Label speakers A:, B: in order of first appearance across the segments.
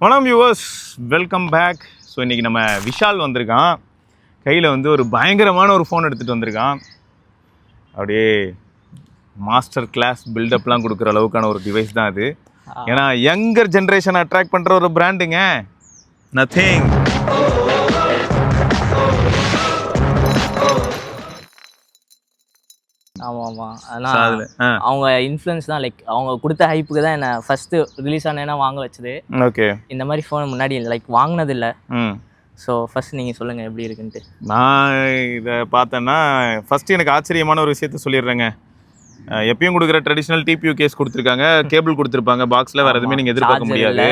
A: வணக்கம் viewers, welcome back. So இன்றைக்கி நம்ம விஷால் வந்திருக்கான். கையில் வந்து ஒரு பயங்கரமான ஒரு ஃபோன் எடுத்துகிட்டு வந்திருக்கான். அப்படியே மாஸ்டர் கிளாஸ் பில்டப்லாம் கொடுக்குற அளவுக்கான ஒரு டிவைஸ் தான் அது. ஏன்னா யங்கர் ஜென்ரேஷனை அட்ராக்ட் பண்ணுற ஒரு பிராண்டுங்க. நத்திங்.
B: ஆமாம் ஆமாம். அதனால் அவங்க இன்ஃப்ளூயன்ஸ் தான், லைக் அவங்க கொடுத்த ஹைப்புக்கு தான் என்னை ஃபஸ்ட்டு ரிலீஸ் ஆனேன்னா வாங்க வச்சது.
A: ஓகே,
B: இந்த மாதிரி ஃபோன் முன்னாடி லைக் வாங்கினதில்லை. ஸோ ஃபஸ்ட் நீங்கள் சொல்லுங்கள் எப்படி இருக்குன்ட்டு.
A: நான் இதை பார்த்தேன்னா ஃபஸ்ட்டு எனக்கு ஆச்சரியமான ஒரு விஷயத்த சொல்லிடுறேங்க. எப்பயும் கொடுக்குற ட்ரெடிஷ்னல் டிபியூ கேஸ் கொடுத்துருக்காங்க, கேபிள் கொடுத்துருப்பாங்க, பாக்ஸில் வேறு எதுவுமே நீங்கள் எதிர்பார்க்க முடியாது.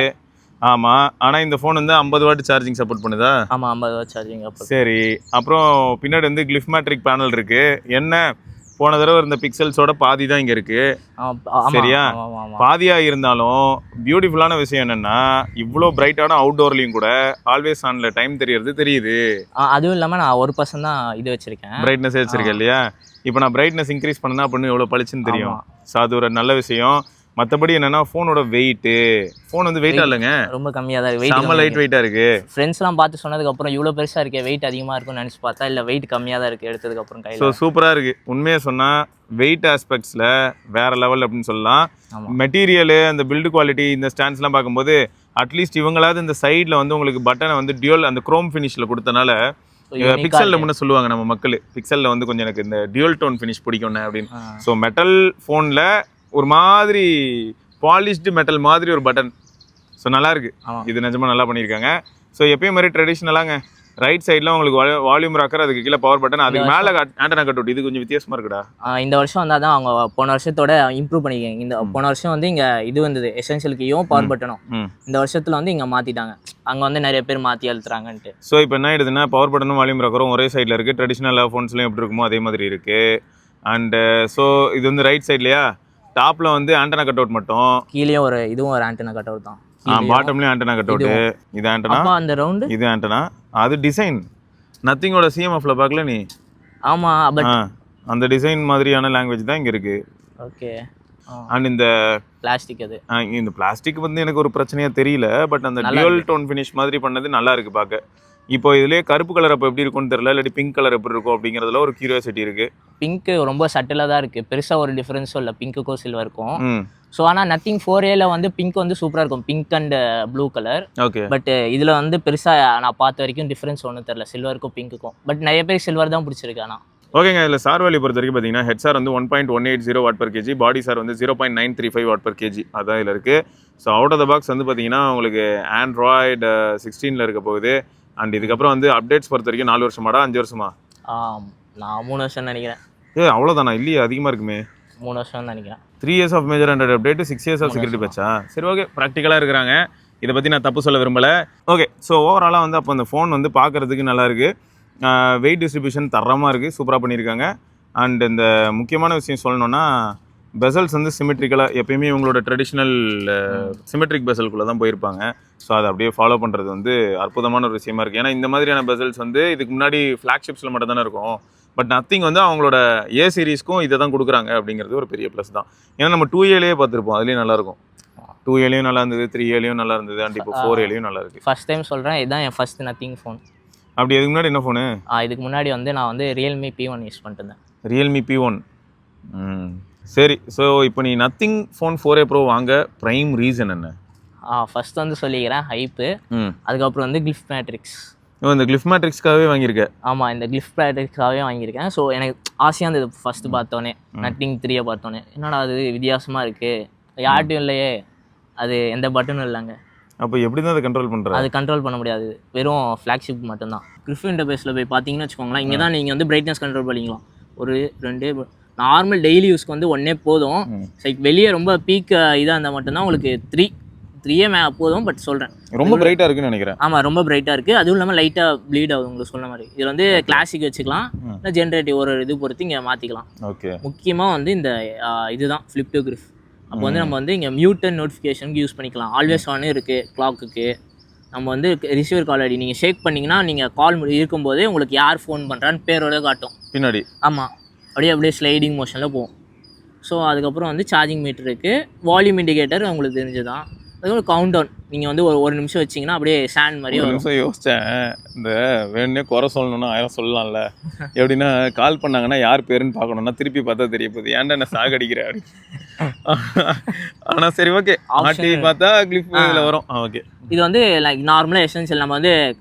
A: ஆமாம், ஆனால் இந்த ஃபோன் வந்து 50 வாட் சார்ஜிங் சப்போர்ட் பண்ணுதா?
B: ஆமாம், 50 வாட் சார்ஜிங்.
A: சரி, அப்புறம் பின்னாடி வந்து கிளிஃப்மேட்ரிக் பேனல் இருக்குது. என்ன போன தடவை இருந்த பிக்சல்ஸோட பாதி தான் இங்கே இருக்குது. சரியா? பாதியாக இருந்தாலும் பியூட்டிஃபுல்லான விஷயம் என்னென்னா இவ்வளோ பிரைட்டான அவுட்டோர்லேயும் கூட ஆல்வேஸ் ஆனில் டைம் தெரியறது தெரியுது.
B: அதுவும் இல்லாமல் நான் 1% தான் இது வச்சுருக்கேன்,
A: பிரைட்னஸ் வச்சுருக்கேன் இல்லையா? இப்போ நான் பிரைட்னஸ் இன்க்ரீஸ் பண்ணா அப்படின்னு எவ்வளோ பளிச்சுன்னு தெரியும். ஸோ அது ஒரு நல்ல விஷயம். மற்றபடி என்னன்னா ஃபோனோட வெயிட்டு, ஃபோன் வந்து வெயிட்டாக இல்லைங்க, ரொம்ப கம்மியாக தான் இருக்குது. நம்ம லைட் வெயிட்டாக இருக்குது.
B: ஃப்ரெண்ட்ஸ்லாம் பார்த்து சொன்னதுக்கப்புறம் இவ்வளோ பெருசாக இருக்கே, வெயிட் அதிகமாக இருக்கும்னு நினச்சி பார்த்தா இல்லை, வெயிட் கம்மியாக தான் இருக்குது எடுத்ததுக்கப்புறம் கையில்.
A: ஸோ சூப்பராக இருக்குது. உண்மையாக சொன்னால் வெயிட் ஆஸ்பெக்ட்ஸில் வேறு லெவல் அப்படின்னு சொல்லலாம். மெட்டீரியலு, அந்த பில்டு குவாலிட்டி, இந்த ஸ்டாண்ட்ஸ்லாம் பார்க்கும்போது அட்லீஸ்ட் இவங்களாவது இந்த சைடில் வந்து உங்களுக்கு பட்டனை வந்து டியூல் அந்த குரோம் ஃபினிஷில் கொடுத்தனால, பிக்சலில் முன்னே சொல்லுவாங்க நம்ம மக்கள், பிக்சலில் வந்து கொஞ்சம் எனக்கு இந்த டியூல் டோன் ஃபினிஷ் பிடிக்கும்னு அப்படின்னு. ஸோ மெட்டல் ஃபோனில் ஒரு மாதிரி பாலிஷ்டு மெட்டல் மாதிரி ஒரு பட்டன். ஸோ நல்லாயிருக்கு, இது நிஜமாக நல்லா பண்ணியிருக்காங்க. ஸோ எப்பயும் மாதிரி ட்ரெடிஷ்னலாங்க ரைட் சைடில் உங்களுக்கு வால்யூம் ராக்கர், அதுக்கு கீழே பவர் பட்டன், அதுக்கு மேலே ஆண்டனா கட் அவுட். இது கொஞ்சம் வித்தியாசமாக இருக்குடா.
B: இந்த வருஷம் வந்தால் தான் அவங்க போன வருஷத்தோட இம்ப்ரூவ் பண்ணியிருக்காங்க. இந்த போன வருஷம் வந்து இங்கே இது வந்தது எசென்ஷியல் கீயும் பவர் பட்டனும். இந்த வருஷத்தில் வந்து இங்கே மாற்றிட்டாங்க. அங்கே வந்து நிறைய பேர் மாற்றி அழுத்துறாங்கன்ட்டு.
A: ஸோ இப்போ என்ன ஆயிடுதுன்னா பவர் பட்டனும் வால்யூம் ராக்கரும் ஒரே சைடில் இருக்குது. ட்ரெடிஷ்னல் ஃபோன்ஸ்லையும் எப்படி இருக்குமோ அதே மாதிரி இருக்குது. அண்டு ஸோ இது வந்து ரைட் சைட்லையா, டாப்பில் வந்து ஆண்டனா கட் அவுட் மட்டும்,
B: கீழே ஒரு இதுவும் ஒரு ஆண்டனா கட் அவுட் தான்.
A: பாட்டம்லேயும் ஆண்டனா கட் அவுட். இது ஆண்டனா,
B: அந்த ரவுண்டு இது
A: ஆண்டனா. அது டிசைன் நத்திங்கோட சிஎம்எஃப்ல பார்க்கல நீ?
B: ஆமாம், பட்
A: அந்த டிசைன் மாதிரியான லாங்குவேஜ் தான் இங்கே இருக்குது.
B: ஓகே.
A: அண்ட் இந்த
B: பிளாஸ்டிக், அது
A: இந்த பிளாஸ்டிக் வந்து எனக்கு ஒரு பிரச்சனையாக தெரியல. பட் அந்த டியூல் டோன் ஃபினிஷ் மாதிரி பண்ணது நல்லா இருக்குது பார்க்க. இப்போ இதுலேயே கருப்பு கலர் அப்போ எப்படி இருக்கும்னு தெரியல, இல்லாட்டி பிங்க் கலர் எப்படி இருக்கும் அப்படிங்கிறதுல ஒரு கியூரியாசிட்டி இருக்குது.
B: பிங்க்கு ரொம்ப சட்டிலாக தான் இருக்குது, பெருசாக ஒரு டிஃப்ரென்ஸும் இல்லை பிங்க்குக்கும் சில்வருக்கும். ஸோ ஆனால் நத்திங் 4Aல வந்து பிங்க் வந்து சூப்பராக இருக்கும், pink and blue colour.
A: Okay.
B: But இதில் வந்து பெருசாக நான் பார்த்த வரைக்கும் டிஃப்ரென்ஸ் ஒன்றும் தெரியல சில்வருக்கும் பிங்க்குக்கும். பட் நிறைய பேர் சில்வர் தான் பிடிச்சிருக்கு. ஆனால்
A: ஓகேங்க, இதில் சார் வேல்யூ பொறுத்த வரைக்கும் பார்த்தீங்கன்னா ஹெட் சார் வந்து 1.180 watt per KG, body SAR வந்து 0.935 வாட் பர் கேஜி, அதான் இதில் இருக்குது. So out of the box வந்து பார்த்தீங்கன்னா உங்களுக்கு ஆண்ட்ராய்டு 16 இருக்க போகுது. அண்ட் இதுக்கப்புறம் வந்து அப்டேட்ஸ் பொறுத்த வரைக்கும் 4 வருஷமாடா 5 வருஷமா?
B: நான் 3 வருஷம் நினைக்கிறேன்.
A: அவ்வளோதானா? இல்லையே, அதிகமாக இருக்குமே.
B: 3 வருஷம் நினைக்கிறேன்.
A: 3 years of major and update, 6 years of security பேட்சா? சரி, ஓகே, ப்ராக்டிக்கலாக இருக்கிறாங்க. இதை பற்றி நான் தப்பு சொல்ல விரும்பலை. ஓகே. ஸோ ஓவராலாக வந்து அப்போ அந்த ஃபோன் வந்து பார்க்குறதுக்கு நல்லாயிருக்கு. வெயிட் டிஸ்ட்ரிபியூஷன் தரமாக இருக்குது, சூப்பராக பண்ணியிருக்காங்க. அண்ட் இந்த முக்கியமான விஷயம் சொல்லணுன்னா பெசல்ஸ் வந்து சிமெட்ரிக்கலாக, எப்பயுமே இவங்களோட ட்ரெடிஷ்னல் சிமெட்ரிக் பெசல்குள்ளே தான் போயிருப்பாங்க. ஸோ அதை அப்படியே ஃபாலோ பண்ணுறது வந்து அற்புதமான ஒரு விஷயமா இருக்குது. ஏன்னா இந்த மாதிரியான பெசல்ஸ் வந்து இதுக்கு முன்னாடி ஃப்ளாக்ஷிப்ஸில் மட்டும் தானே இருக்கும். பட் நத்திங் வந்து அவங்களோட ஏ சீரீஸ்க்கும் இதை தான் கொடுக்குறாங்க அப்படிங்கிறது ஒரு பெரிய ப்ளஸ் தான். ஏன்னா நம்ம 2Aலேயே பார்த்துருப்போம், அதுலேயும் நல்லாயிருக்கும். 2Aலேயும் நல்லா இருந்தது, 3Aலேயும் நல்லா இருந்தது, அண்ட் இப்போ 4Aலேயும் நல்லா இருக்குது.
B: ஃபஸ்ட் டைம் சொல்கிறேன், இதுதான் என் ஃபஸ்ட் நத்திங் ஃபோன்.
A: அப்படி இதுக்கு முன்னாடி என்ன ஃபோனு?
B: இதுக்கு முன்னாடி வந்து நான் வந்து ரியல்மி P1 யூஸ் பண்ணிட்டு இருந்தேன்.
A: Realme P1. சரி. ஸோ இப்போ நீ நத்திங் ஃபோன் 4A ப்ரோ வாங்க ப்ரைம் ரீசன் என்ன?
B: ஃபஸ்ட் வந்து சொல்லிக்கிறேன் ஹைப்பு. அதுக்கப்புறம் வந்து கிளிஃப்மேட்ரிக்ஸ்.
A: இந்த கிளிஃப்மேட்ரிக்ஸ்க்காகவே வாங்கியிருக்கேன்?
B: ஆமாம், இந்த கிளிஃப்மேட்ரிக்ஸ்க்காகவே வாங்கியிருக்கேன். ஸோ எனக்கு ஆசையாக இருந்தது ஃபஸ்ட்டு பார்த்தோன்னே, நத்திங் 3 பார்த்தோன்னே. என்னடா அது வித்தியாசமாக இருக்குது, யார்ட்டும் இல்லையே, அது எந்த பட்டனும் இல்லைங்க.
A: அப்போ எப்படி தான் அதை கண்ட்ரோல் பண்ணுறது?
B: அது கண்ட்ரோல் பண்ண முடியாது, வெறும் ஃப்ளாக்ஷிப் மட்டும்தான். கிரிஃப் இன்டர்ஃபேஸில் போய் பார்த்தீங்கன்னு வச்சுக்கோங்களேன், இங்கே தான் நீங்கள் வந்து பிரைட்னஸ் கண்ட்ரோல் பண்ணிக்கலாம். ஒரு 2 நார்மல் டெய்லி யூஸ்க்கு வந்து 1 போதும். லைக் வெளியே ரொம்ப பீக் இதாக இருந்தால் மட்டும்தான் உங்களுக்கு 3A போதும். பட் சொல்கிறேன்,
A: ரொம்ப பிரைட்டாக இருக்குன்னு நினைக்கிறேன்.
B: ஆமாம், ரொம்ப பிரைட்டாக இருக்குது. அதுவும் இல்லாமல் லைட்டாக ப்ளீட் ஆகுது உங்களுக்கு சொன்ன மாதிரி. இதில் வந்து கிளாசிக் வச்சுக்கலாம், இல்லை ஜென்ரேட்டிவ் ஒரு இது பொறுத்து இங்கே மாற்றிக்கலாம்.
A: ஓகே.
B: முக்கியமாக வந்து இந்த இதுதான் ஃப்ளிப் டு கிரிஃப். அப்போ வந்து நம்ம வந்து இங்கே மியூட்டன் நோட்டிஃபிகேஷனுக்கு யூஸ் பண்ணிக்கலாம். ஆல்வேஸ் ஆன் இருக்குது கிளாக்குக்கு. நம்ம வந்து ரிசீவர் கால் ஐடி நீங்கள் ஷேக் பண்ணிங்கன்னா நீங்கள் கால் இருக்கும்போதே உங்களுக்கு யார் ஃபோன் பண்ணுறான்னு பேரோட காட்டும்
A: பின்னாடி.
B: ஆமாம், அப்படியே ஸ்லைடிங் மோஷனில் போகும். ஸோ அதுக்கப்புறம் வந்து சார்ஜிங் மீட்டர் இருக்குது, வால்யூம் இண்டிகேட்டர் உங்களுக்கு தெரிஞ்சுதான். அது ஒரு கவுண்ட் டவுன் நீங்கள் வந்து ஒரு நிமிஷம் வச்சிங்கன்னா அப்படியே ஸ்டாண்ட் மாதிரி
A: ஒரு
B: வரும்.
A: நிமிஷம் யோசித்தேன், இந்த வேணுன்னே குறை சொல்லணும்னா 1000 சொல்லலாம்ல. எப்படின்னா கால் பண்ணாங்கன்னா யார் பேருன்னு பார்க்கணும்னா திருப்பி பார்த்தா தெரிய போகுது, ஏன்டா என்ன சாகடிக்கிற அப்படி. ஆனால் சரி ஓகே, ஆட்டி பார்த்தா கிளிப் இதில் வரும். ஓகே,
B: இது வந்து லைக் நார்மலாக எசென்ஷியல் நம்ம வந்து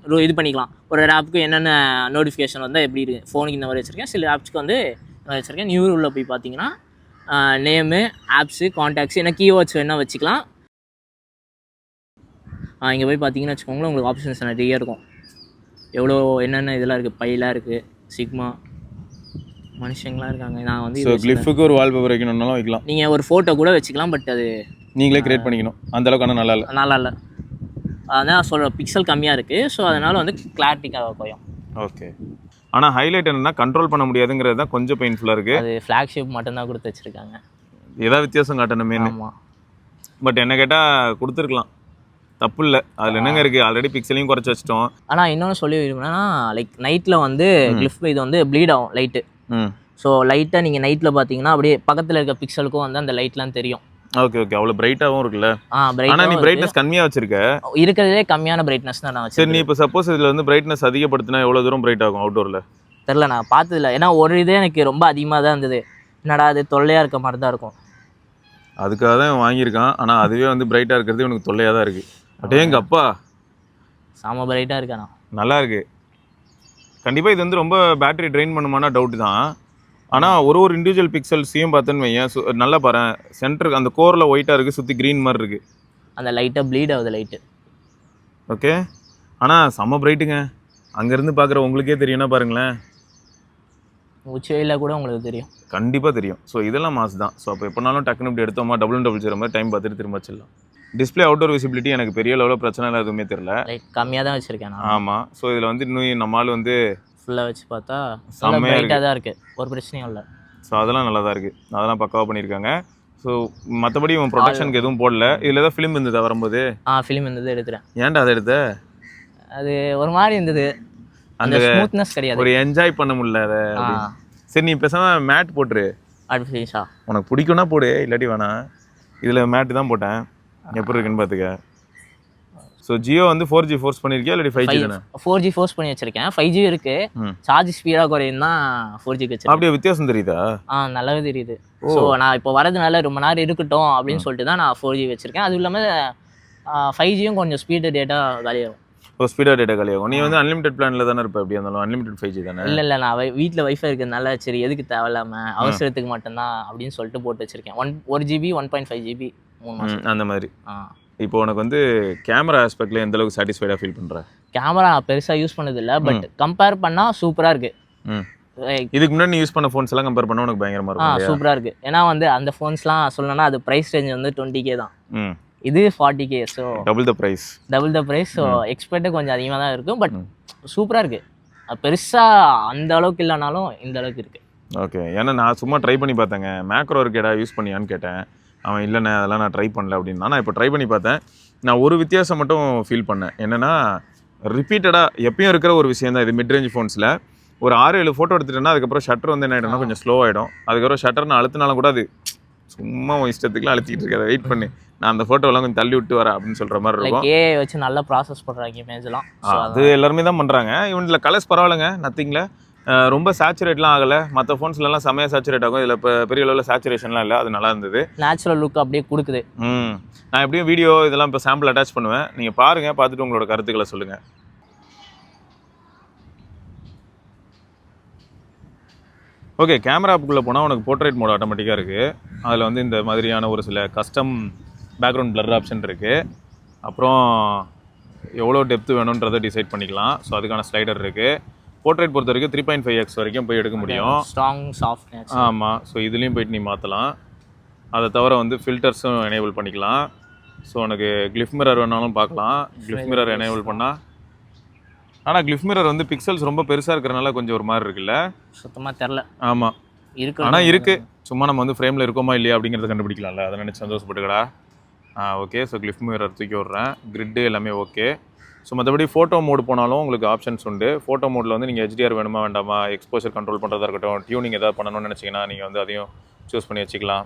B: இது பண்ணிக்கலாம். ஒரு ஆப்புக்கு என்னென்ன நோட்டிஃபிகேஷன் வந்தால் எப்படி இருக்குது, ஃபோனுக்கு இந்த மாதிரி வச்சுருக்கேன். சில ஆப்ஸ்க்கு வந்து வச்சுருக்கேன். நியூ உள்ள போய் பார்த்தீங்கன்னா நேமு, ஆப்ஸு, கான்டாக்ட்ஸ், என்ன கீவேர்ட்ஸ் வேணால் வச்சுக்கலாம். இங்கே போய் பார்த்தீங்கன்னா வச்சுக்கோங்களேன், உங்களுக்கு ஆப்ஷன்ஸ் நிறைய இருக்கும். எவ்வளோ என்னென்ன இதெல்லாம் இருக்குது, பைலாம் இருக்குது, சிக்மா, மனுஷங்களாம் இருக்காங்க. நான் வந்து
A: கிளிஃபுக்கு ஒரு வால்பேப்பர் வைக்கணும்னாலும் வைக்கலாம்.
B: நீங்கள் ஒரு ஃபோட்டோ கூட வச்சுக்கலாம், பட் அது
A: நீங்களே கிரியேட் பண்ணிக்கணும். அந்த அளவுக்கு ஆனால் நல்லா இல்லை.
B: அதான் சொல்கிற பிக்சல் கம்மியாக இருக்குது. ஸோ அதனால் வந்து கிளாரிட்டிக்காக போயும்.
A: ஓகே, ஆனால் ஹைலைட் என்னென்னா கண்ட்ரோல் பண்ண முடியாதுங்கிறது தான் கொஞ்சம் பெயின்ஃபுல்லாக இருக்குது.
B: அது ஃப்ளாக்ஷிப் மட்டும்தான் கொடுத்து வச்சுருக்காங்க.
A: ஏதாவது வித்தியாசம் காட்டணுமே. பட் என்ன கேட்டால் கொடுத்துருக்கலாம், தப்பு இல்லை. அதில் என்னங்க இருக்குது, ஆல்ரெடி பிக்சலையும் குறைச்சி வச்சிட்டோம்.
B: ஆனால் இன்னொன்று சொல்லி விரும்புனா, லைக் நைட்டில் வந்து கிளிஃப் இது வந்து ப்ளீட் ஆகும் லைட்டு. ஸோ லைட்டாக நீங்கள் நைட்டில் பார்த்தீங்கன்னா அப்படியே பக்கத்தில் இருக்க பிக்சலுக்கும் வந்து அந்த லைட்லாம் தெரியும்.
A: ஓகே ஓகே, அவ்வளோ பிரைட்டாகவும் இருக்குல்ல.
B: பிரைட்.
A: ஆனால் நீ பிரைட்னஸ் கம்மியாக வச்சிருக்க.
B: இருக்கிறதே கம்மியான பிரைட்னஸ் தான் நான் வச்சிருக்கேன்.
A: சரி, நீ இப்போ சப்போஸ் இதில் வந்து பிரைட்னஸ் அதிகப்படுத்தினா எவ்வளோ தூரம் பிரைட் ஆகும் அவுட்டோரில்?
B: தெரில, நான் பார்த்ததில்ல. ஏன்னா ஒரு இதே எனக்கு ரொம்ப அதிகமாக தான் இருந்தது. என்னடா அது தொல்லையாக இருக்க மாதிரி தான் இருக்கும்.
A: அதுக்காக தான் வாங்கியிருக்கான். ஆனால் அதுவே வந்து பிரைட்டாக இருக்கிறது உனக்கு தொல்லையாக தான் இருக்குது. அப்படியே எங்கள் அப்பா
B: செம பிரைட்டாக இருக்காண்ணா,
A: நல்லா இருக்கு. கண்டிப்பாக இது வந்து ரொம்ப பேட்டரி ட்ரெயின் பண்ணுமானா டவுட் தான். ஆனால் ஒரு இண்டிவிஜுவல் பிக்சல்ஸையும் பார்த்தேன்னு வையன், நல்லா பாரு, சென்டருக்கு அந்த கோரில் ஒயிட்டாக இருக்குது, சுற்றி க்ரீன் மாதிரி இருக்குது.
B: அந்த லைட்டாக ப்ளீட் ஆகுது லைட்டு.
A: ஓகே, ஆனால் செம்ம பிரைட்டுங்க. அங்கேருந்து பார்க்குற உங்களுக்கே தெரியும்னா பாருங்களேன்,
B: உச்சி வெயிலில் கூட உங்களுக்கு தெரியும்,
A: கண்டிப்பாக தெரியும். ஸோ இதெல்லாம் மாஸ் தான். ஸோ அப்போ எப்போனாலும் டக்குன்னு இப்படி எடுத்தோமா 000 மாதிரி டைம் பார்த்துட்டு திரும்ப வச்சிடலாம். டிஸ்பிளே அவுட்டோர் விசிபிலிட்டி எனக்கு பெரிய லெவலில் பிரச்சனை இல்லை, எதுவுமே தெரியல.
B: லைக் கம்மியாக தான் வச்சுருக்கேன் நான்.
A: ஆமாம், ஸோ இதில் வந்து இன்னும் நம்மளால் வந்து
B: ஃபுல்லாக வச்சு பார்த்தா செம்மையாக தான் இருக்குது, ஒரு பிரச்சனையும் இல்லை.
A: ஸோ அதெல்லாம் நல்லா தான் இருக்குது, அதெல்லாம் பக்காவாக பண்ணியிருக்காங்க. ஸோ மற்றபடி இவன் ப்ரொடக்ஷனுக்கு எதுவும் போடல. இதில் ஏதாவது ஃபிலிம் இருந்ததா வரும்போது?
B: ஃபிலிம் இருந்தது எடுத்துகிறேன்.
A: ஏன்டா அதை எடுத்த?
B: அது ஒரு மாதிரி இருந்தது, அந்த ஸ்மூத்னஸ் கிடையாது, ஒரு
A: என்ஜாய் பண்ண முடியல அதை. சரி, நீ பேசாமல் மேட் போட்டுரு.
B: அடுத்த
A: உனக்கு பிடிக்கும்னா போடு, இல்லாட்டி வேணாம். இதில் மேட்டு தான் போட்டேன், எப்படி இருக்குன்னு பார்த்துக்க. ஸோ ஜியோ வந்து 4G ஃபோர்ஸ் பண்ணியிருக்கியா இல்லாட்டி 5G தானே?
B: 4G ஃபோர்ஸ் பண்ணி வச்சிருக்கேன். 5G இருக்கு, சார்ஜ் ஸ்பீடாக குறையும் தான் 4G வச்சிருக்கேன்.
A: அப்படியே வித்தியாசம் தெரியுதா?
B: நல்லாவே தெரியுது. ஸோ நான் இப்போ வரதுனால ரொம்ப நேரம் இருக்கட்டும் அப்படின்னு சொல்லிட்டு தான் நான் 4G வச்சிருக்கேன். அதுவும் இல்லாமல் 5Gயும் கொஞ்சம் ஸ்பீடு டேட்டா காலியாகும்.
A: ஸ்பீடாக டேட்டா காலியாகும். நீ வந்து அன்லிமிடெட் பிளானில் தானே இருப்ப? எப்படி இருந்தாலும் அன்லிமிடெட் 5G தானே?
B: இல்லை, நான் வீட்டில் வைஃபை இருக்கிறதுனால சரி எதுக்கு தேவையில்லாமல் அவசரத்துக்கு மட்டும்தான் அப்படின்னு சொல்லிட்டு போட்டு வச்சிருக்கேன். 1 GB 1.5 GB 3 மாதம்
A: அந்த மாதிரி. இப்போ உனக்கு வந்து கேமரா ஆஸ்பெக்ட்ல எந்த அளவுக்கு சாட்டிஸ்ஃபைடாக ஃபீல் பண்ணுற?
B: கேமரா பெருசாக யூஸ் பண்ணதில்லை, பட் கம்பேர் பண்ணால் சூப்பராக இருக்குது.
A: இதுக்கு முன்னாடி நீ யூஸ் பண்ண ஃபோன்ஸ் எல்லாம் கம்பேர் பண்ணால் உனக்கு பயங்கரமாக இருக்கும்.
B: சூப்பராக இருக்குது. ஏன்னா வந்து அந்த ஃபோன்ஸ்லாம் சொல்லணும்னா அது ப்ரைஸ் ரேஞ்ச் வந்து 20K தான், இது 40K. So double the price. So எக்ஸ்பெக்டே கொஞ்சம் அதிகமாக தான் இருக்கும், பட் சூப்பராக இருக்குது. பெருசாக அந்த அளவுக்கு இல்லைனாலும் இந்த அளவுக்கு இருக்குது.
A: ஓகே, ஏன்னா நான் சும்மா ட்ரை பண்ணி பார்த்தேங்க. மேக்ரோ இருக்கேடா யூஸ் பண்ணியான்னு கேட்டேன். அவன் இல்லைண்ணே அதெல்லாம் நான் ட்ரை பண்ணல அப்படின்னா. நான் இப்போ ட்ரை பண்ணி பார்த்தேன். நான் ஒரு வித்தியாசம் மட்டும் ஃபீல் பண்ணேன். என்னென்னா ரிப்பீட்டடாக எப்பயும் இருக்கிற ஒரு விஷயம் தான் இது. மிட் ரேஞ்ச் ஃபோன்ஸில் ஒரு 6-7 ஃபோட்டோ எடுத்துட்டேன்னா அதுக்கப்புறம் ஷட்டர் வந்து என்ன ஆகிடும்னா கொஞ்சம் ஸ்லோ ஆகிடும். அதுக்கப்புறம் ஷட்டர் நான் அழுத்தினாலும் கூட அது சும்மா இஷ்டத்துக்குலாம் அழுத்திக்கிட்டு இருக்காது, வெயிட் பண்ணி நான் அந்த ஃபோட்டோலாம் கொஞ்சம் தள்ளி விட்டு வரேன் அப்படின்னு சொல்கிற மாதிரி இருக்கும்.
B: ஏஐ வச்சு நல்லா ப்ராசஸ் பண்ணுறாங்க இமேஜ்லாம்.
A: அது எல்லாருமே தான் பண்ணுறாங்க. இவனில் கலர்ஸ் பரவாயில்லைங்க, நத்திங்கில் ரொம்ப சேச்சுரேட்லாம் ஆகலை. மற்ற ஃபோன்ஸ்லாம் செம்மையாக சேச்சுரேட் ஆகும். இதில் இப்போ பெரிய அளவில் சேச்சுரேஷன்லாம் இல்லை, அது நல்லா இருந்தது.
B: நேச்சுரல் லுக் அப்படியே கொடுக்குது.
A: நான் எப்படியும் வீடியோ இதெல்லாம் இப்போ சாம்பிள் அட்டாச் பண்ணுவேன், நீங்கள் பாருங்கள், பார்த்துட்டு உங்களோட கருத்துக்களை சொல்லுங்கள். ஓகே, கேமரா ஆப்புக்குள்ளே போனால் உனக்கு போர்ட்ரேட் மோட் ஆட்டோமேட்டிக்காக இருக்குது. அதில் வந்து இந்த மாதிரியான ஒரு சில கஸ்டம் பேக்ரவுண்ட் பிளர் ஆப்ஷன் இருக்குது. அப்புறம் எவ்வளோ டெப்த்து வேணுன்றதை டிசைட் பண்ணிக்கலாம். ஸோ அதுக்கான ஸ்லைடர் இருக்குது. போர்ட்ரேட் பொறுத்த வரைக்கும் 3.5x வரைக்கும் போய் எடுக்க முடியும்.
B: Strong softness.
A: ஆமாம், ஸோ இதுலேயும் போயிட்டு நீ மாற்றலாம். அதை தவிர வந்து ஃபில்டர்ஸும் எனேபிள் பண்ணிக்கலாம். ஸோ உனக்கு கிளிஃப் மிரர் வேணாலும் பார்க்கலாம். கிளிஃப் மிரர் எனேபிள் பண்ணால், ஆனால் கிளிஃப் மிரர் வந்து பிக்சல்ஸ் ரொம்ப பெருசாக இருக்கிறனால கொஞ்சம் ஒரு மாதிரி இருக்குல்ல,
B: சுத்தமாக தெரில.
A: ஆமாம்
B: இருக்கு,
A: ஆனால் இருக்குது. சும்மா நம்ம வந்து ஃப்ரேமில் இருக்கோமா இல்லையா அப்படிங்கிறத கண்டுபிடிக்கலாம்ல, அதை நினச்சி சந்தோஷப்பட்டுக்கடா. ஓகே, ஸோ கிளிஃப் மிரர் தூக்கி விட்றேன். கிரிட்டு எல்லாமே ஓகே. ஸோ மற்றபடி ஃபோட்டோ மோடு போனாலும் உங்களுக்கு ஆப்ஷன்ஸ் உண்டு. ஃபோட்டோ மோடில் வந்து நீங்கள் HDR வேணுமா வேண்டாமா, எக்ஸ்போஷர் கண்ட்ரோல் பண்ணுறதா இருக்கட்டும், டியூனிங் எதாவது பண்ணணும்னு நினச்சிங்கன்னா நீங்கள் வந்து அதையும் சூஸ் பண்ணி வச்சுக்கலாம்.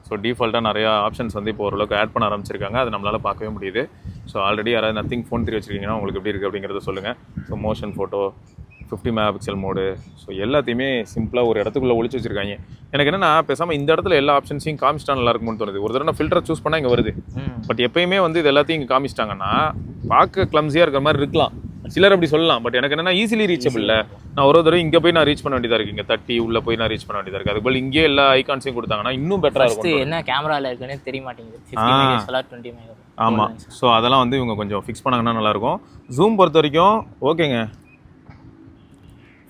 A: ஸோ டிஃபால்ட்டாக நிறையா ஆப்ஷன்ஸ் வந்து இப்போ ஓரளவுக்கு ஆட் பண்ண ஆரம்பிச்சிருக்காங்க, அது நம்மளால் பார்க்கவே முடியுது. ஸோ ஆல்ரெடி யாராவது நத்திங் ஃபோன் 3 வச்சிருக்கீங்கன்னா உங்களுக்கு எப்படி இருக்குது அப்படிங்கிறத சொல்லுங்கள். So motion photo, 50 mega pixel mode, so எல்லாத்தையுமே சிம்பிளாக ஒரு இடத்துக்குள்ளே ஒழிச்சு வச்சிருக்காங்க. எனக்கு என்னன்னா பேசாமல் இந்த இடத்துல எல்லா ஆப்ஷன்ஸையும் காமிச்சிட்டா நல்லா இருக்கும்னு தோணுது. ஒரு தடவை நான் ஃபில்டர் சூஸ் பண்ணால் இங்கே வருது, பட் எப்பயுமே வந்து இது எல்லாத்தையும் இங்கே காமிச்சிட்டாங்கன்னா பார்க்க கிளம்ஸியாக இருக்கிற மாதிரி இருக்கலாம், சிலர் அப்படி சொல்லலாம். பட் எனக்கு என்னன்னா ஈஸிலி ரீச்சபிள். நான் ஒரு தடவை இங்கே போய் நான் ரீச் பண்ண வேண்டியதாக இருக்குது, இங்கே தட்டி உள்ளே போய் நான் ரீச் பண்ண வேண்டியதாக இருக்குது. அதுக்கு இங்கே எல்லா ஐகான்ஸையும் கொடுத்தாங்கன்னா இன்னும் பெட்டராக இருக்கும்.
B: என்ன கேமராவில் இருக்குன்னு தெரிய மாட்டேங்குது, 50 மெகா 20 மெகா.
A: ஆமாம், ஸோ அதெல்லாம் வந்து இவங்க கொஞ்சம் ஃபிக்ஸ் பண்ணாங்கன்னா நல்லாயிருக்கும். ஜூம் பொறுத்த வரைக்கும் ஓகேங்க,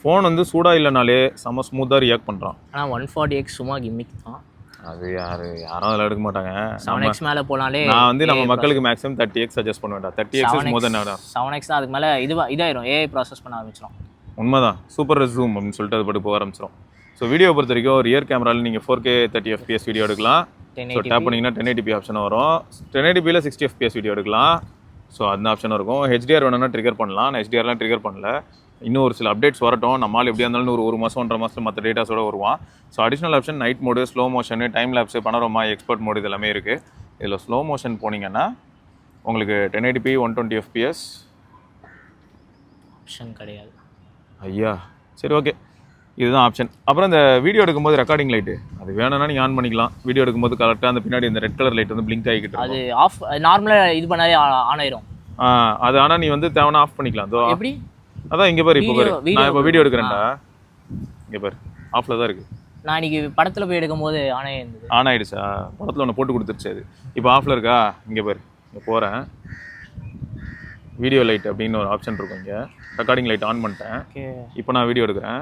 A: ஃபோன் வந்து சூடாக இல்லைனாலே செம்ம ஸ்மூத்தாக ரியாக்ட் பண்ணுறான்.
B: ஆனால் 140x சும்மா கிம்மிக் தான்,
A: அது யாரும் அதில் எடுக்க மாட்டாங்க.
B: 7x மேலே போனாலே
A: நான் வந்து நம்ம மக்களுக்கு மேக்ஸிமம் 30x சஜஸ்ட் பண்ண வேண்டாம். 30x மோர் தென்
B: 7x தான், அதுக்கு மேலே இதாயிரும், ஏஐ ப்ராசஸ் பண்ண ஆரம்பிச்சிடும்.
A: உண்மைதான், சூப்பர் ஜூம் அப்படின்னு சொல்லிட்டு அது பட்டு போக ஆரம்பிச்சிடும். ஸோ வீடியோ பொறுத்த வரைக்கும் ரியர் கேமராவில் நீங்கள் 4K 30 FPS வீடியோ எடுக்கலாம். ஸோ டேப் பண்ணிங்கன்னா 1080p ஆப்ஷன் வரும். 1080pல 60 FPS வீடியோ எடுக்கலாம். ஸோ அந்த ஆப்ஷன் இருக்கும். HDR வேணும்னா ட்ரிகர் பண்ணலாம், நான் HDRலாம் ட்ரிகர் பண்ணல. இன்னும் ஒரு சில அப்டேட்ஸ் வரட்டும், நம்மளால் எப்படியா இருந்தாலும் ஒரு மாதம் 1.5 மாதத்தில் மற்ற டேட்டாஸோட வருவான். So additional option night mode, slow மோஷனு, time lapse, panorama, expert mode இது எல்லாமே இருக்குது. இதில் ஸ்லோ மோஷன் போனீங்கன்னா உங்களுக்கு 1080p 120 FPS
B: ஆப்ஷன் கிடையாது.
A: ஐயா சரி ஓகே, இதுதான் ஆப்ஷன். அப்புறம் இந்த வீடியோ எடுக்கும்போது ரெக்கார்டிங் லைட்டு அது வேணும்னா நீங்கள் ஆன் பண்ணிக்கலாம். வீடியோ எடுக்கும்போது கரெக்டாக அந்த பின்னாடி இந்த ரெட் கலர் லைட் வந்து பிளிங்க் ஆகிக்கிட்டு
B: அது ஆஃப் நார்மலாக இது பண்ணாலே ஆன் ஆயிரும்
A: அது. ஆனால் நீ வந்து தேவைன்னா ஆஃப் பண்ணிக்கலாம்.
B: எப்படி?
A: அதான் இங்கே பாரு, இப்போ பாரு, நான் இப்போ வீடியோ எடுக்கிறேன்டா, இங்கே பாரு ஆஃபில் தான் இருக்குது.
B: நான் இன்னைக்கு படத்தில் போய் எடுக்கும் போது ஆன் ஆயிருந்தது.
A: ஆன் ஆயிடுச்சா? படத்தில் ஒன்று போட்டு கொடுத்துருச்சு, அது இப்போ ஆஃபில் இருக்கா? இங்கே பாரு, இங்கே போகிறேன், வீடியோ லைட் அப்படின்னு ஒரு ஆப்ஷன் இருக்கும். இங்கே ரெக்கார்டிங் லைட் ஆன் பண்ணிட்டேன். இப்போ நான் வீடியோ எடுக்கிறேன்,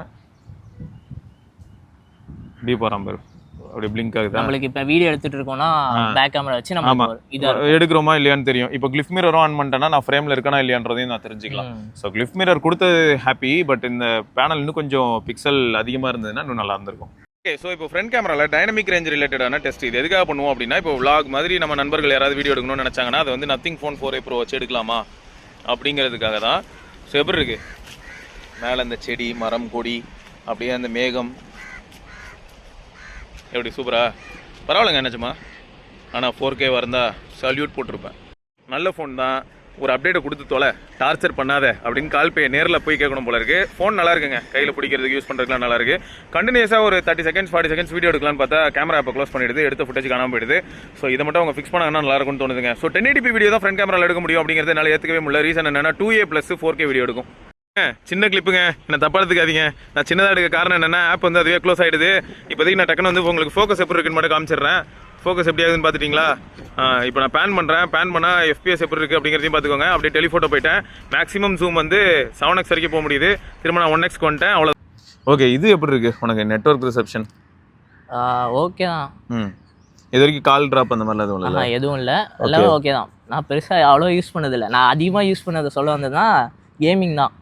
A: இப்படி போகிறான் பாரு, அப்படி பிளிங்க் ஆகுது.
B: நம்மளுக்கு இப்போ வீடியோ எடுத்துட்டு இருக்கோம்னா பேக் கேமரா வச்சு நம்ம இதை
A: எடுக்கிறோமா இல்லையான்னு தெரியும். இப்போ கிளிஃப் மிரரும் ஆன் பண்ணிட்டேன்னா நான் ஃப்ரேமில் இருக்கனா இல்லையான்றதையும் நான் தெரிஞ்சுக்கலாம். ஸோ கிளிஃப் மிரர் கொடுத்தது ஹாப்பி, பட் இந்த பேனல் இன்னும் கொஞ்சம் பிக்சல் அதிகமாக இருந்ததுன்னா இன்னும் நல்லா இருந்திருக்கும். ஓகே, ஸோ இப்போ ஃப்ரண்ட் கேமராவில் டைனமிக் ரேஞ்ச் ரிலேட்டடான டெஸ்ட். இது எதுக்காக பண்ணுவோம் அப்படின்னா, இப்போ vlog மாதிரி நம்ம நண்பர்கள் யாராவது வீடியோ எடுக்கணும்னு நினச்சாங்கன்னா அதை வந்து நத்திங் ஃபோன் 4a Pro வச்சு எடுக்கலாமா அப்படிங்கிறதுக்காக தான். ஸோ எப்படி இருக்குது மேலே இந்த செடி, மரம், கொடி, அப்படியே அந்த மேகம், எப்படி சூப்பரா? பரவாயில்லைங்க என்னச்சுமா, ஆனால் 4K வரந்தா சல்யூட் போட்டிருப்பேன். நல்ல ஃபோன் தான், ஒரு அப்டேட்டை கொடுத்து தொலை, டார்ச்சர் பண்ணாத அப்படின்னு கால் பே நேரில் போய் கேட்கணும் போல இருக்குது. ஃபோன் நல்லா இருக்குங்க, கையில் பிடிக்கிறதுக்கு யூஸ் பண்ணுறதுக்குலாம் நல்லா இருக்குது. கண்டினியூஸாக ஒரு 30 செகண்ட்ஸ் 40 செகண்ட்ஸ் வீடியோ எடுக்கலான்னு பார்த்தா கேமரா இப்போ க்ளோஸ் பண்ணிடுது, எடுத்த ஃபுட்டேஜ் காணாமல் போயிடுது. ஸோ இதை மட்டும் அவங்க ஃபிக்ஸ் பண்ணாங்கன்னா நல்லா இருக்கும்னு தோணுதுங்க. ஸோ 1080p வீடியோ தான் ஃப்ரண்ட் கேமராவில் எடுக்க முடியும் அப்படிங்கிறது என்னால் ஏற்றுக்கவே முடியல. ரீசன் என்னன்னா 2A + 4K வீடியோ எடுக்கும். சின்ன கிளிப்புங்க, என்ன தப்பா எடுத்துக்காதீங்க. நான் சின்னதாக எடுக்க காரணம் என்னன்னா ஆப் வந்து அதுவே க்ளோஸ் ஆகிடுது. இப்போதைக்கு நான் டக்குன்னு வந்து உங்களுக்கு ஃபோக்கஸ் எப்படி இருக்குன்னு மட்டும் காமிச்சிடுறேன். ஃபோக்கஸ் எப்படி ஆகுதுன்னு பார்த்துட்டிங்களா? இப்போ நான் பேன் பண்ணுறேன், பேன் பண்ணால் FPS எப்படி இருக்குது அப்படிங்கிறதையும் பார்த்துக்கோங்க. அப்படியே டெலிஃபோட்டோ போயிட்டேன், மேக்ஸிமம் ஜூம் வந்து 7x வரைக்கும் போக முடியுது. திரும்ப நான் 1x வந்துட்டேன், அவ்வளோ. ஓகே, இது எப்படி இருக்குது உனக்கு நெட்வொர்க் ரிசப்ஷன்?
B: ஓகே தான்.
A: இது வரைக்கும் கால் ட்ராப் அந்த மாதிரிலாம் எதுவும் இல்லை?
B: எதுவும் இல்லை, எல்லாமே ஓகே தான். நான் பெருசாக அவ்வளோ யூஸ் பண்ணதில்லை. நான் அதிகமாக யூஸ் பண்ணதை சொல்ல வந்ததுன்னா கேமிங் தான்.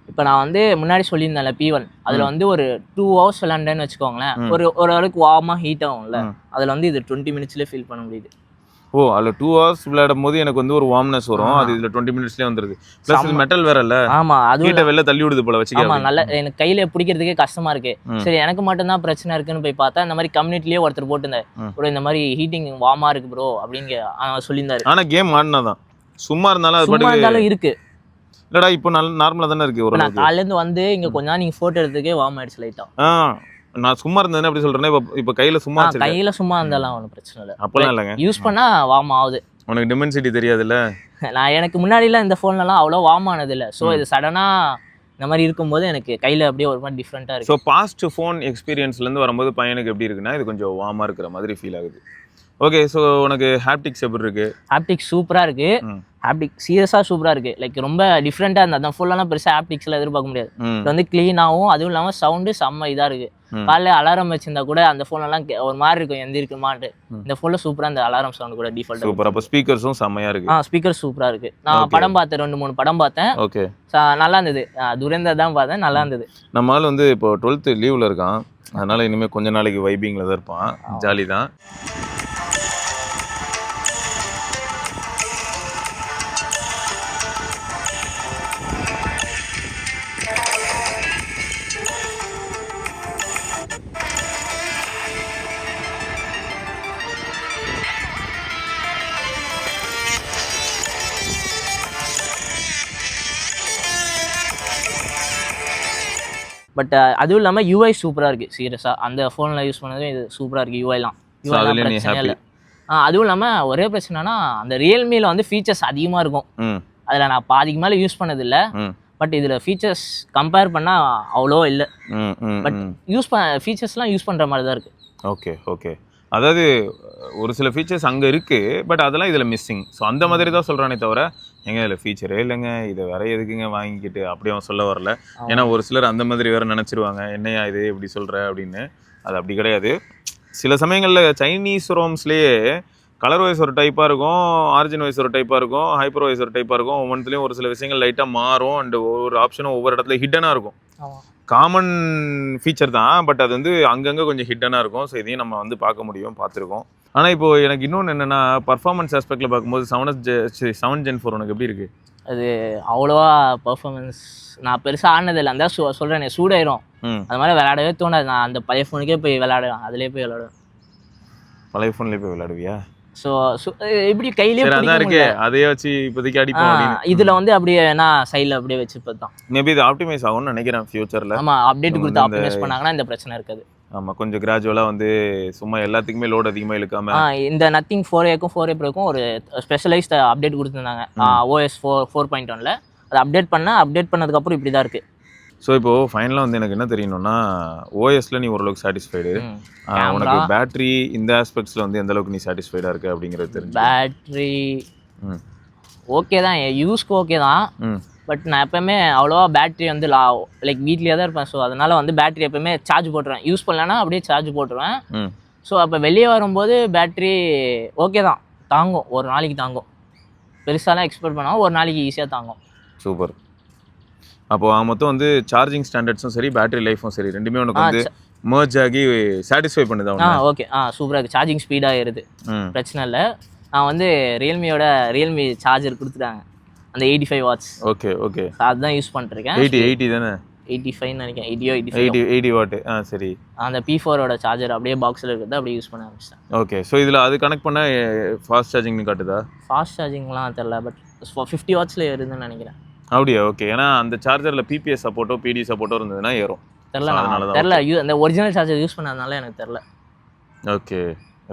B: இப்போ நான் வந்து முன்னாடி சொல்லியிருந்தேன்ல P1, அதில் வந்து ஒரு 2 hours விளாண்டேன்னு வச்சுக்கோங்களேன், ஒரு அளவுக்கு வார்மாக ஹீட் ஆகும்ல, அதில் வந்து இது 20 மினிட்ஸ்லேயே ஃபீல் பண்ண முடியுது.
A: ஓ, அதில் 2 hours விளையாடும் போது எனக்கு வந்து ஒரு வார்ம்னஸ் வரும், அது இதில் 20 மினிட்ஸ்லேயே வந்துடுது. ப்ளஸ் மெட்டல் வேற இல்லை.
B: ஆமாம், அது
A: ஹீட்டை வெளில தள்ளி விடுது போல வச்சுக்க.
B: ஆமாம், நல்ல எனக்கு கையில் பிடிக்கிறதுக்கே கஷ்டமாக இருக்கு. சரி, எனக்கு மட்டும்தான் பிரச்சனை இருக்குன்னு போய் பார்த்தா இந்த மாதிரி கம்யூனிட்டிலேயே ஒருத்தர் போட்டுருந்தார், ப்ரோ இந்த மாதிரி ஹீட்டிங் வார்மாக இருக்கு ப்ரோ அப்படின்னு சொல்லியிருந்தாரு.
A: ஆனால் கேம் ஆடினா தான், சும்மா இருந்தாலும்
B: இருக்கு.
A: இல்லடா, இப்போ நார்மலாக தானே இருக்கு. ஒரு
B: நான் காலையிலேருந்து வந்து இங்கே கொஞ்சம் நீங்கள் ஃபோட்டோ எடுத்துக்கே வார்ம் ஆயிடுச்சு லைட்டாக.
A: நான் சும்மா இருந்தேன்னு அப்படி சொல்கிறேன். இப்போ கையில் சும்மா
B: இருந்தாலும் ஒன்றும் பிரச்சனை இல்லை,
A: அப்போலாம் இல்லைங்க.
B: யூஸ் பண்ணால் வார்ம் ஆகுது.
A: உனக்கு டிமென்சிட்டி தெரியாதுல்ல?
B: நான் எனக்கு முன்னாடிலாம் இந்த ஃபோன்லலாம் அவ்வளோ வார்ம் ஆனதில்லை. ஸோ இது சடனாக இந்த மாதிரி இருக்கும்போது எனக்கு கையில் அப்படியே ஒரு மாதிரி டிஃப்ரெண்ட்டாக இருக்குது.
A: ஸோ பாஸ்ட் ஃபோன் எக்ஸ்பீரியன்ஸ்லேருந்து வரும்போது பையனுக்கு எப்படி இருக்குன்னா இது கொஞ்சம் வார்மாக இருக்கிற மாதிரி ஃபீல் ஆகுது. ஓகே, ஸோ உனக்கு ஹாப்டிக்ஸ் எப்படி இருக்குது?
B: ஹாப்டிக்ஸ் சூப்பராக இருக்குது. ஹாப்டிக் சீரியஸாக சூப்பராக இருக்குது. லைக் ரொம்ப டிஃப்ரெண்ட்டாக இருந்தது. அந்த ஃபோன்லாம் பெருசாக ஹாப்டிக்ஸ்லாம் எதிர்பார்க்க முடியாது. இது வந்து க்ளீனாகவும், அதுவும் இல்லாமல் சவுண்டு செம்ம இதாக இருக்குது. காலையில் அலாரம் வச்சிருந்தா கூட அந்த ஃபோன்லாம் ஒரு மாதிரி இருக்கும், எந்திரிக்குமான்ட்டு. இந்த ஃபோனில் சூப்பராக அந்த அலாரம் சவுண்டு கூட டிஃபால்ட்
A: சூப்பர். அப்போ ஸ்பீக்கர்ஸும் செம்மையாக இருக்குது.
B: ஸ்பீக்கர் சூப்பராக இருக்குது. நான் படம் பார்த்தேன், 2-3 படம் பார்த்தேன்.
A: ஓகே,
B: நல்லா இருந்தது. துரேந்தர் தான் பார்த்தேன், நல்லா இருந்தது.
A: நம்ம ஆள் வந்து இப்போ 12th லீவில் இருக்கான், அதனால் இனிமேல் கொஞ்ச நாளைக்கு வைபிங்கில் தான் இருப்பான். ஜாலி தான்.
B: பட் அதுவும் இல்லாமல் யூஐ சூப்பராக இருக்குது சீரியஸாக. அந்த ஃபோனில் யூஸ் பண்ணது இது சூப்பராக இருக்குது. யூஐலாம் பிரச்சனை இல்லை. அதுவும் இல்லாமல் ஒரே பிரச்சனைனா அந்த ரியல்மியில் வந்து ஃபீச்சர்ஸ் அதிகமாக இருக்கும். அதில் நான் பாதிக்கு மேலே யூஸ் பண்ணதில்லை. பட் இதில் ஃபீச்சர்ஸ் கம்பேர் பண்ணால் அவ்வளோ இல்லை. பட் ஃபீச்சர்ஸ்லாம் யூஸ் பண்ணுற மாதிரி தான் இருக்குது.
A: Okay okay. அதாவது ஒரு சில ஃபீச்சர்ஸ் அங்கே இருக்குது, பட் அதெல்லாம் இதில் மிஸ்ஸிங். ஸோ அந்த மாதிரி தான் சொல்கிறானே தவிர எங்க இதில் ஃபீச்சரே இல்லைங்க, இதை வேற எதுக்குங்க வாங்கிக்கிட்டு அப்படி அவன் சொல்ல வரல. ஏன்னா ஒரு சிலர் அந்த மாதிரி வேறு நினச்சிருவாங்க, என்னையா இது இப்படி சொல்கிற அப்படின்னு. அது அப்படி கிடையாது. சில சமயங்களில் சைனீஸ் ரோம்ஸ்லேயே கலர் வைஸ் ஒரு டைப்பாக இருக்கும், ஆரிஜின் வைஸ் ஒரு டைப்பாக இருக்கும், ஹைப்பர் வைஸ் ஒரு டைப்பாக இருக்கும். ஒவ்வொன்றுலேயும் ஒரு சில விஷயங்கள் லைட்டாக மாறும். அண்ட் ஒவ்வொரு ஆப்ஷனும் ஒவ்வொரு இடத்துல ஹிட்டனாக இருக்கும். காமன் ஃபீச்சர் தான், பட் அது வந்து அங்கங்கே கொஞ்சம் ஹிட்டனாக இருக்கும். ஸோ இதையும் நம்ம வந்து பார்க்க முடியும், பார்த்துருக்கோம். ஆனால் இப்போது எனக்கு இன்னொன்று என்னென்னா, பர்ஃபார்மன்ஸ் ஆஸ்பெக்டில் பார்க்கும்போது 7 Gen 4 உனக்கு எப்படி இருக்குது?
B: அது அவ்வளோவா பர்ஃபார்மன்ஸ் நான் பெருசாக ஆனதில்லை. அந்த சொல்கிறேன் சூடாயிரும், அது மாதிரி விளையாடவே தோணாது. நான் அந்த பழைய ஃபோனுக்கே போய் விளையாடுவேன், அதிலே போய் விளையாடுவேன்.
A: பழைய ஃபோன்லேயே போய் விளையாடுவியா?
B: ஸோ எப்படி கையிலே
A: அதான் இருக்கு, அதையே வச்சு இப்போதைக்கு அடிப்போம்.
B: இதில் வந்து அப்படியே நான் சைடில் அப்படியே வச்சு பார்த்தோம்.
A: மேபி இது ஆப்டிமைஸ் ஆகும்னு நினைக்கிறேன் ஃபியூச்சரில்.
B: ஆமாம், அப்டேட் கொடுத்து ஆப்டிமைஸ் பண்ணாங்கன்னா இந்த பிரச்சனை இருக்காது.
A: ஆமாம், கொஞ்சம் கிராஜுவலாக வந்து சும்மா எல்லாத்துக்குமே லோட் அதிகமாக இழுக்காம.
B: இந்த நத்திங் 4Aக்கும் 4A Proக்கும் ஒரு ஸ்பெஷலைஸ்ட் அப்டேட் கொடுத்துருந்தாங்க OS 4.1. அதை அப்டேட் பண்ணதுக்கப்புறம் இப்படி தான் இருக்குது.
A: ஸோ இப்போது ஃபைனலாக வந்து எனக்கு என்ன தெரியணும்னா, ஓஎஸில் நீ ஓரளவுக்கு சாட்டிஸ்ஃபைடு, உனக்கு பேட்ரி இந்த ஆஸ்பெக்ட்ஸில் வந்து எந்த அளவுக்கு நீ சாட்டிஸ்ஃபைடாக இருக்கு அப்படிங்கிறது தெரிஞ்சு.
B: பேட்ரி ஓகே தான், யூஸ்க்கு ஓகே தான். பட் நான் எப்போயுமே அவ்வளோவா பேட்ரி வந்து லைக் வீட்லேயே தான் இருப்பேன். ஸோ அதனால் வந்து பேட்ரி எப்போயுமே சார்ஜ் போட்டுருவேன். யூஸ் பண்ணலன்னா அப்படியே சார்ஜ் போட்டுருவேன். ஸோ அப்போ வெளியே வரும்போது பேட்ரி ஓகே தான், தாங்கும், ஒரு நாளைக்கு தாங்கும். பெருசாலாம் எக்ஸ்பெக்ட் பண்ணால் ஒரு நாளைக்கு ஈஸியாக தாங்கும்.
A: சூப்பர். அப்போது மொத்தம் வந்து சார்ஜிங் ஸ்டாண்டர்ட்ஸும் சரி, பேட்டரி லைஃபும் சரி, ரெண்டுமே உனக்கு வந்து மர்ஜ் ஆகி சாட்டிஸ்ஃபை பண்ணுது.
B: ஓகே, சூப்பராக இருக்குது. சார்ஜிங் ஸ்பீடாக ஏறுது, பிரச்சனை இல்லை. நான் வந்து ரியல்மி சார்ஜர் கொடுத்துட்டாங்க, அந்த 85 watts.
A: ஓகே ஓகே,
B: அதுதான் யூஸ் பண்ணிருக்கேன்.
A: 80 தானே?
B: 85 நினைக்கிறேன்.
A: 80 வாட். சரி.
B: அந்த P4ஓட சார்ஜர் அப்படியே பாக்ஸில் இருக்கிறது அப்படியே யூஸ் பண்ண ஆரம்பிச்சிட்டேன்.
A: ஓகே. ஸோ இதில் அது கனெக்ட் பண்ண ஃபாஸ்ட் சார்ஜிங்னு காட்டுதா?
B: ஃபாஸ்ட் சார்ஜிங்லாம் தெரில, பட் 50 wattsல ஏறுதுன்னு நினைக்கிறேன்.
A: அப்படியா? ஓகே. ஏன்னா அந்த சார்ஜரில் பிபிஎஸ் சப்போர்ட்டோ பிடி சப்போர்ட்டோ இருந்ததுன்னா ஏறும்.
B: தெரில அந்த ஒரிஜினல் சார்ஜர் யூஸ் பண்ணதுனால எனக்கு தெரில.
A: Okay,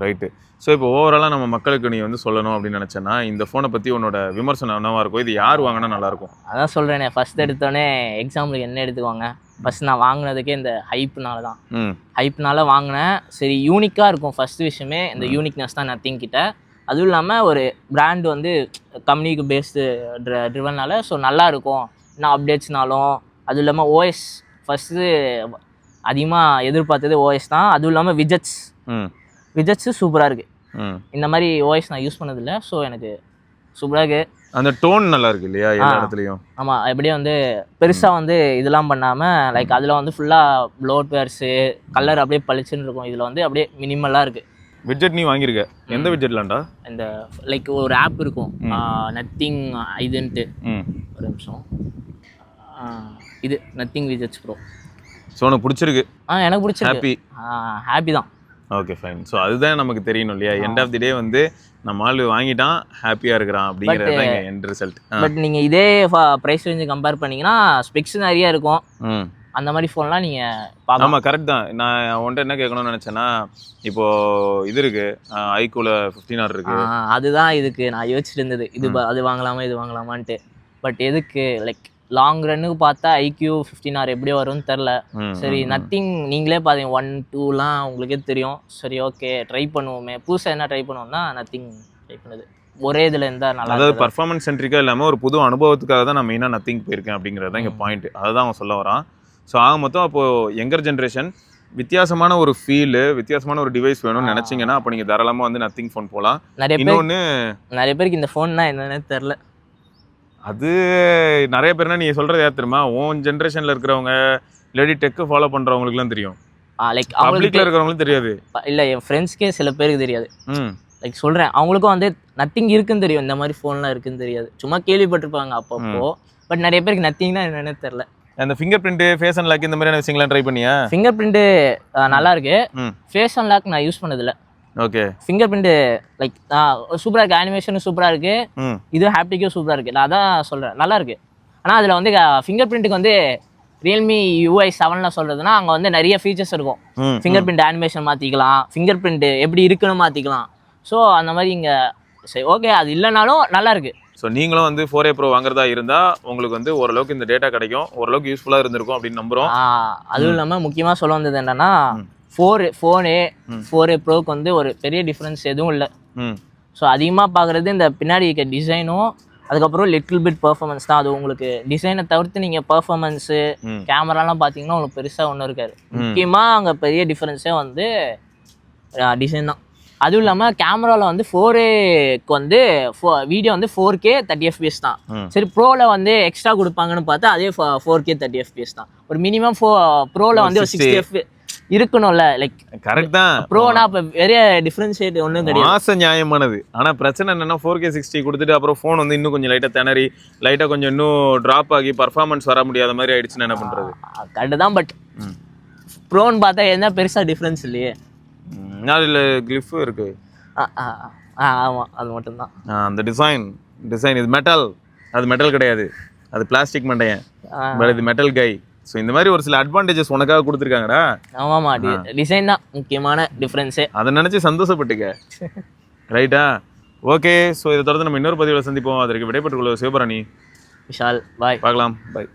A: right. ஸோ இப்போ ஓவராலாக நம்ம மக்களுக்கு நீ வந்து சொல்லணும் அப்படின்னு நினச்சேன்னா, இந்த ஃபோனை பற்றி உன்னோட விமர்சனம் என்னவாக இருக்கும்? இது யார் வாங்கினா நல்லாயிருக்கும்?
B: அதான் சொல்கிறேனே, ஃபஸ்ட் எடுத்தோடனே எக்ஸாம்பிளுக்கு என்ன எடுத்துக்குவாங்க, ஃபஸ்ட் நான் வாங்கினதுக்கே இந்த ஹைப்னால தான். ஹைப்னால வாங்கினேன். சரி, யூனிக்காக இருக்கும் ஃபஸ்ட் விஷயமே. இந்த யூனிக்னஸ் தான் நத்திங் கிட்ட. அதுவும் இல்லாமல் ஒரு பிராண்ட் வந்து கம்பெனிக்கு பேஸ்டு ட்ரிவனால ஸோ நல்லாயிருக்கும். இன்னும் அப்டேட்ஸ்னாலும், அதுவும் இல்லாமல் ஓஎஸ் ஃபஸ்ட்டு அதிகமாக எதிர்பார்த்தது ஓஎஸ் தான். அதுவும் இல்லாமல் விஜெட்ஸு சூப்பராக இருக்குது. இந்த மாதிரி ஓஎஸ் நான் யூஸ் பண்ணதில்லை. ஸோ எனக்கு சூப்பராக இருக்குது.
A: அந்த டோன் நல்லா இருக்கு இல்லையா எல்லா இடத்துலையும்?
B: ஆமாம், எப்படியே வந்து பெருசாக வந்து இதெல்லாம் பண்ணாமல் லைக் அதில் வந்து ஃபுல்லாக ப்ளோட்வேர்ஸு கலர் அப்படியே பளிச்சுன்னு இருக்கும். இதில் வந்து அப்படியே மினிமலாக இருக்குது.
A: விட்ஜெட் நீ வாங்கியிருக்க? எந்த விட்ஜெட்லாண்டா?
B: இந்த லைக் ஒரு ஆப் இருக்கும் நத்திங் இதுன்ட்டு. ஒரு நிமிஷம், இது நத்திங் விட்ஜெட்ஸ் ப்ரோ.
A: ஸோ உனக்கு பிடிச்சிருக்கு?
B: எனக்கு பிடிச்சிருக்கு. ஹாப்பி தான்.
A: Okay, fine. ஸோ அதுதான் நமக்கு தெரியணும் இல்லையா? எண்ட் ஆஃப் தி டே வந்து நம்ம ஆள் வாங்கிட்டான், ஹாப்பியாக இருக்கிறான் அப்படிங்கிறது தான் இங்கே எண்ட் ரிசல்ட்.
B: பட் நீங்கள் இதே ப்ரைஸ் ரேஞ்சு கம்பேர் பண்ணிங்கன்னா ஸ்பெக்ஸ் நிறைய இருக்கும். அந்த மாதிரி ஃபோன்லாம் நீங்கள் பார்க்கலாம்.
A: ஆமாம், கரெக்ட் தான். நான் உன்ட்ட என்ன கேட்கணும்னு நினச்சேன்னா, இப்போது இது இருக்குது, ஐக்கூல 15R இருக்குது.
B: அதுதான் இதுக்கு நான் யோசிச்சுட்டு இருந்தது, அது வாங்கலாமா இது வாங்கலாமான்ட்டு. பட் எதுக்கு லைக் லாங் ரன்னுக்கு பார்த்தா IQ 15R எப்படி வரும்னு தெரில. சரி, நத்திங் நீங்களே பார்த்தீங்க 1, 2லாம் உங்களுக்கே தெரியும். சரி, ஓகே ட்ரை பண்ணுவோமே, புதுசாக என்ன ட்ரை பண்ணுவோம்னா நத்திங் ட்ரை பண்ணுது. ஒரே இதில் இருந்தால் நல்லா,
A: அதாவது பர்ஃபார்மன்ஸ் சென்ட்ரிக்காக இல்லாமல் ஒரு புது அனுபவத்துக்காக தான் நான் மெயினாக நத்திங் போயிருக்கேன் அப்படிங்கிறது தான் இங்கே பாயிண்ட். அதை தான் அவன் சொல்ல வரான். ஸோ ஆக மொத்தம் அப்போது யங்கர் ஜென்ரேஷன் வித்தியாசமான ஒரு ஃபீலு, வித்தியாசமான ஒரு டிவைஸ் வேணும்னு நினச்சிங்கன்னா அப்போ நீங்கள் தாராளமாக வந்து நத்திங் ஃபோன் போகலாம்.
B: நிறைய பேருக்கு இந்த ஃபோன்னா என்னன்னு தெரில.
A: அது நிறைய பேர்னா நீ சொல்கிறது யார் தெரியுமா? ஓன் ஜென்ரேஷனில் இருக்கிறவங்க, இல்லாட்டி டெக்கு ஃபாலோ பண்ணுறவங்களுக்குலாம் தெரியும்.
B: லைக்
A: பப்ளிக்கில் இருக்கிறவங்களும் தெரியாது.
B: இல்லை, என் ஃப்ரெண்ட்ஸ்க்கே சில பேருக்கு தெரியாது. லைக் சொல்கிறேன், அவங்களுக்கும் வந்து நத்திங் இருக்குன்னு தெரியும், இந்த மாதிரி ஃபோன்லாம் இருக்குன்னு தெரியாது. சும்மா கேள்விப்பட்டிருப்பாங்க அப்பப்போ. பட் நிறைய பேருக்கு நத்திங்னா என்னன்னு தெரில.
A: அந்த fingerprint, face unlock இந்த மாதிரியான விஷயங்கள்லாம் ட்ரை பண்ணியா?
B: ஃபிங்கர் பிரிண்ட் நல்லா இருக்கு. ஃபேஸ் அண்ட் லாக் நான் யூஸ் பண்ணதில்லை.
A: ஓகே.
B: ஃபிங்கர் பிரிண்ட் லைக் சூப்பராக இருக்குது, அனிமேஷனும் சூப்பராக இருக்குது, இது ஹாப்டிக்கும் சூப்பராக இருக்குது. நான் அதான் சொல்கிறேன், நல்லா இருக்குது. ஆனால் அதில் வந்து ஃபிங்கர் பிரிண்ட்டுக்கு வந்து ரியல்மி UI 7ல் சொல்கிறதுனா அங்கே வந்து நிறைய ஃபீச்சர்ஸ் இருக்கும். ஃபிங்கர் பிரிண்ட் அனிமேஷன் மாற்றிக்கலாம், ஃபிங்கர் பிரிண்ட் எப்படி இருக்குன்னு மாற்றிக்கலாம். ஸோ அந்த மாதிரி இங்கே சரி ஓகே அது இல்லைனாலும் நல்லா இருக்கு.
A: ஸோ நீங்களும் வந்து 4A Pro வாங்குறதா இருந்தால் உங்களுக்கு வந்து ஓரளவுக்கு இந்த டேட்டா கிடைக்கும், ஓரளவுக்கு யூஸ்ஃபுல்லாக இருந்திருக்கும் அப்படின்னு நம்புகிறோம்.
B: அதுவும் இல்லாமல் முக்கியமாக சொல்ல வந்தது என்னன்னா 4A ப்ரோக்கு வந்து ஒரு பெரிய டிஃப்ரென்ஸ் எதுவும் இல்லை. ஸோ அதிகமாக பார்க்குறது இந்த பின்னாடி இருக்க டிசைனும் அதுக்கப்புறம் லிட்டில் பிட் பெர்ஃபார்மன்ஸ் தான். அது உங்களுக்கு டிசைனை தவிர்த்து நீங்கள் பெர்ஃபார்மன்ஸு கேமராலாம் பார்த்தீங்கன்னா உங்களுக்கு பெருசாக ஒன்றும் இருக்காது. முக்கியமாக அங்கே பெரிய டிஃப்ரென்ஸே வந்து டிசைன் தான். அதுவும் இல்லாமல் கேமராவில் வந்து 4Aக்கு வந்து வீடியோ வந்து 4K 30 FPS தான். சரி ப்ரோவில் வந்து எக்ஸ்ட்ரா கொடுப்பாங்கன்னு பார்த்தா அதே 4K 30 FPS தான். ஒரு மினிமம் ப்ரோவில் வந்து ஒரு 60 FPS இருக்கணும்ல. லைக்
A: கரெக்ட் தான்.
B: ப்ரோனா இப்போ பெரிய டிஃப்ரென்ஷியேட் ஒன்றும் கிடையாது.
A: மாச நியாயமானது. ஆனால் பிரச்சனை என்னன்னா 4K 60 கொடுத்துட்டு அப்புறம் ஃபோன் வந்து இன்னும் கொஞ்சம் லைட்டாக திணறி லைட்டாக கொஞ்சம் இன்னும் ட்ராப் ஆகி பர்ஃபார்மன்ஸ் வர முடியாத மாதிரி ஆயிடுச்சுன்னு என்ன பண்ணுறது?
B: கரெக்டு தான். பட் ப்ரோன்னு பார்த்தா என்ன பெருசாக டிஃப்ரென்ஸ் இல்லையே.
A: அதில் கிளிஃப் இருக்கு.
B: ஆமாம் அது மட்டும்தான்.
A: அந்த டிசைன் இது மெட்டல், அது மெட்டல் கிடையாது, அது பிளாஸ்டிக் மண்டையன், பட் இது மெட்டல் கை. ஸோ இந்த மாதிரி ஒரு சில அட்வான்டேஜஸ் உனக்காக கொடுத்துருக்காங்கடா.
B: ஆமாம்மா டிசைன் தான் முக்கியமான டிஃப்ரென்ஸே.
A: அதை நினச்சி சந்தோஷப்பட்டுக்க. ரைட்டா? ஓகே. ஸோ இதை தொடர்ந்து நம்ம இன்னொரு பதிவில் சந்திப்போம். அதற்கு விடைபெற்றுக் கொள்ள சிவபரணி,
B: விஷால், பாய்.
A: பார்க்கலாம். பாய்.